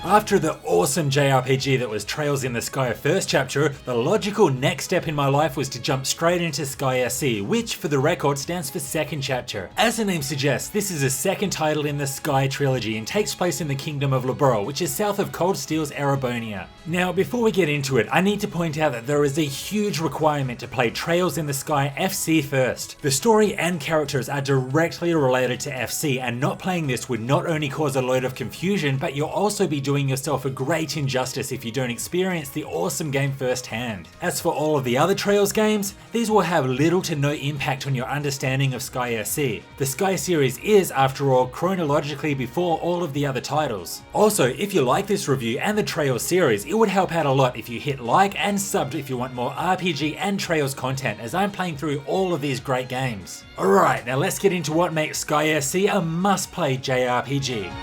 After the awesome JRPG that was Trails in the Sky first chapter, the logical next step in my life was to jump straight into Sky SC, which for the record stands for second chapter. As the name suggests, this is a second title in the Sky trilogy and takes place in the Kingdom of Liberl, which is south of Cold Steels Erobonia. Now, before we get into it, I need to point out that there is a huge requirement to play Trails in the Sky FC first. The story and characters are directly related to FC, and not playing this would not only cause a load of confusion, but you'll also be doing yourself a great injustice if you don't experience the awesome game firsthand. As for all of the other Trails games, these will have little to no impact on your understanding of Sky SC. The Sky series is, after all, chronologically before all of the other titles. Also, if you like this review and the Trails series, it would help out a lot if you hit like and subbed if you want more RPG and Trails content, as I'm playing through all of these great games. Alright, now let's get into what makes Sky SC a must-play JRPG.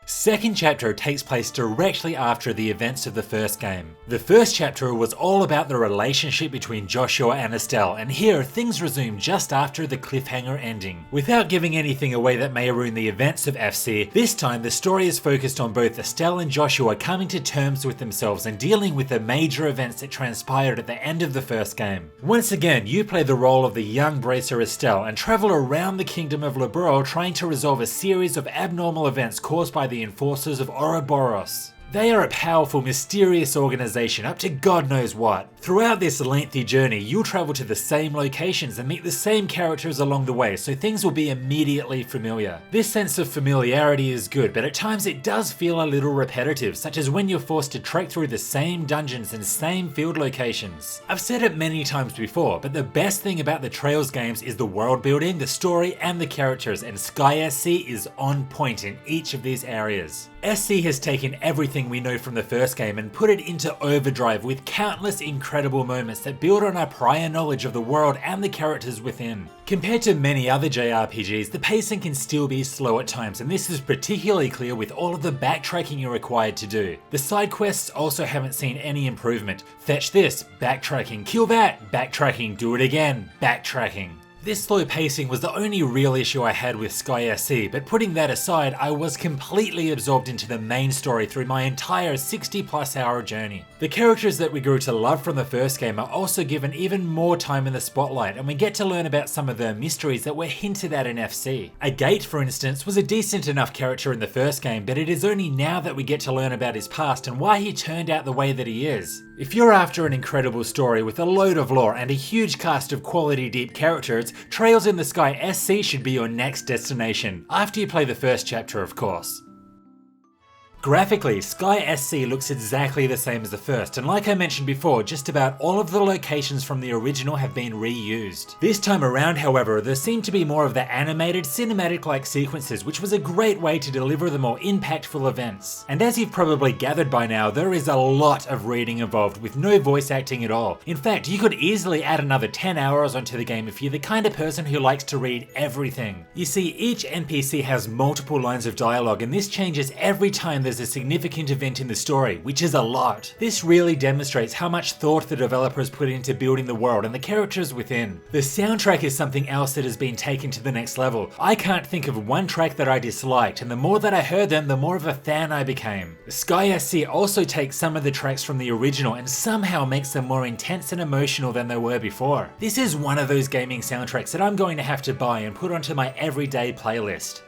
Second chapter takes place directly after the events of the first game. The first chapter was all about the relationship between Joshua and Estelle, and here things resume just after the cliffhanger ending. Without giving anything away that may ruin the events of FC, this time the story is focused on both Estelle and Joshua coming to terms with themselves and dealing with the major events that transpired at the end of the first game. Once again, you play the role of the young bracer Estelle and travel around the Kingdom of Liberl trying to resolve a series of abnormal events caused by the enforcers of Ouroboros. They are a powerful, mysterious organization up to God knows what. Throughout this lengthy journey, you'll travel to the same locations and meet the same characters along the way, so things will be immediately familiar. This sense of familiarity is good, but at times it does feel a little repetitive, such as when you're forced to trek through the same dungeons and same field locations. I've said it many times before, but the best thing about the Trails games is the world building, the story, and the characters, and Sky SC is on point in each of these areas. SC has taken everything we know from the first game and put it into overdrive with countless incredible moments that build on our prior knowledge of the world and the characters within. Compared to many other JRPGs, the pacing can still be slow at times, and this is particularly clear with all of the backtracking you're required to do. The side quests also haven't seen any improvement. Fetch this, backtracking, kill that, backtracking, do it again, backtracking. This slow pacing was the only real issue I had with Sky SC, but putting that aside, I was completely absorbed into the main story through my entire 60+ hour journey. The characters that we grew to love from the first game are also given even more time in the spotlight, and we get to learn about some of the mysteries that were hinted at in FC. Agate, for instance, was a decent enough character in the first game, but it is only now that we get to learn about his past and why he turned out the way that he is. If you're after an incredible story with a load of lore and a huge cast of quality deep characters, Trails in the Sky SC should be your next destination, after you play the first chapter of course. Graphically, Sky SC looks exactly the same as the first, and like I mentioned before, just about all of the locations from the original have been reused. This time around, however, there seemed to be more of the animated, cinematic-like sequences, which was a great way to deliver the more impactful events. And as you've probably gathered by now, there is a lot of reading involved with no voice acting at all. In fact, you could easily add another 10 hours onto the game if you're the kind of person who likes to read everything. You see, each NPC has multiple lines of dialogue, and this changes every time there's a significant event in the story, which is a lot. This really demonstrates how much thought the developers put into building the world and the characters within. The soundtrack is something else that has been taken to the next level. I can't think of one track that I disliked, and the more that I heard them, the more of a fan I became. Sky SC also takes some of the tracks from the original and somehow makes them more intense and emotional than they were before. This is one of those gaming soundtracks that I'm going to have to buy and put onto my everyday playlist.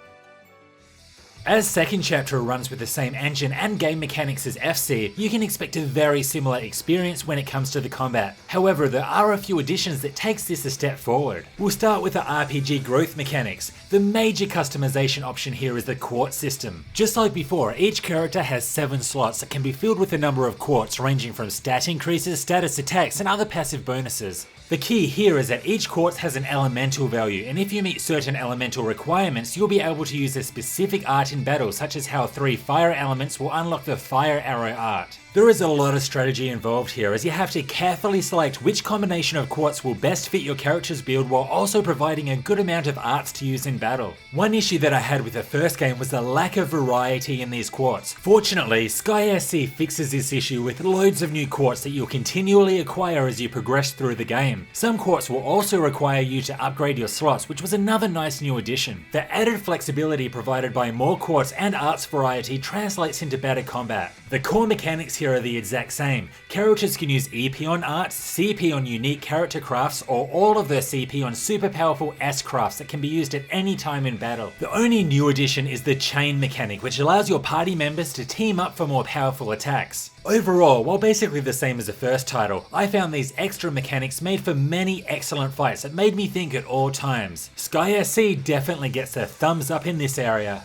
As second chapter runs with the same engine and game mechanics as FC, you can expect a very similar experience when it comes to the combat. However, there are a few additions that takes this a step forward. We'll start with the RPG growth mechanics. The major customization option here is the quartz system. Just like before, each character has 7 slots that can be filled with a number of quartz ranging from stat increases, status attacks, and other passive bonuses. The key here is that each quartz has an elemental value, and if you meet certain elemental requirements, you'll be able to use a specific art in battle, such as how 3 fire elements will unlock the fire arrow art. There is a lot of strategy involved here, as you have to carefully select which combination of quartz will best fit your character's build while also providing a good amount of arts to use in battle. One issue that I had with the first game was the lack of variety in these quartz. Fortunately, Sky SC fixes this issue with loads of new quartz that you'll continually acquire as you progress through the game. game. Some quartz will also require you to upgrade your slots, which was another nice new addition. The added flexibility provided by more quartz and arts variety translates into better combat. The core mechanics here are the exact same. Characters can use EP on arts, CP on unique character crafts, or all of their CP on super powerful S crafts that can be used at any time in battle. The only new addition is the chain mechanic, which allows your party members to team up for more powerful attacks. Overall, while basically the same as the first title, I found these extra mechanics made for many excellent fights that made me think at all times. Sky SC definitely gets a thumbs up in this area.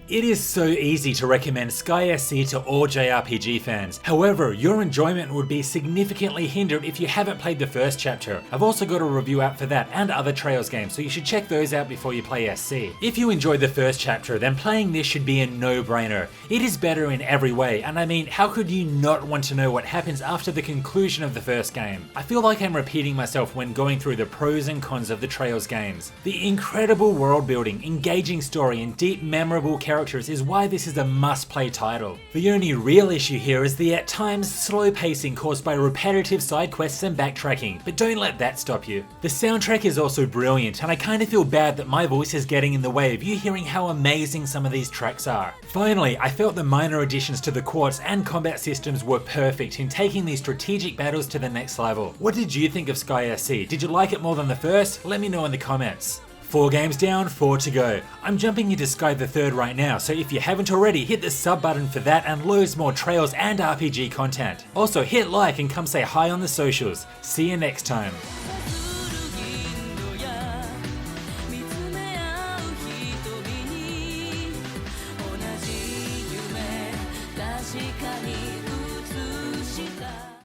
It is so easy to recommend Sky SC to all JRPG fans. However, your enjoyment would be significantly hindered if you haven't played the first chapter. I've also got a review out for that and other Trails games, so you should check those out before you play SC. If you enjoyed the first chapter, then playing this should be a no-brainer. It is better in every way, and I mean, how could you not want to know what happens after the conclusion of the first game? I feel like I'm repeating myself when going through the pros and cons of the Trails games. The incredible world building, engaging story, and deep memorable characters is why this is a must-play title. The only real issue here is the at times slow pacing caused by repetitive side quests and backtracking, but don't let that stop you. The soundtrack is also brilliant, and I kind of feel bad that my voice is getting in the way of you hearing how amazing some of these tracks are. Finally, I felt the minor additions to the quartz and combat systems were perfect in taking these strategic battles to the next level. What did you think of Sky SC? Did you like it more than the first? Let me know in the comments. 4 games down, 4 to go. I'm jumping into Sky the Third right now, so if you haven't already, hit the sub button for that and loads more Trails and RPG content. Also hit like and come say hi on the socials. See you next time.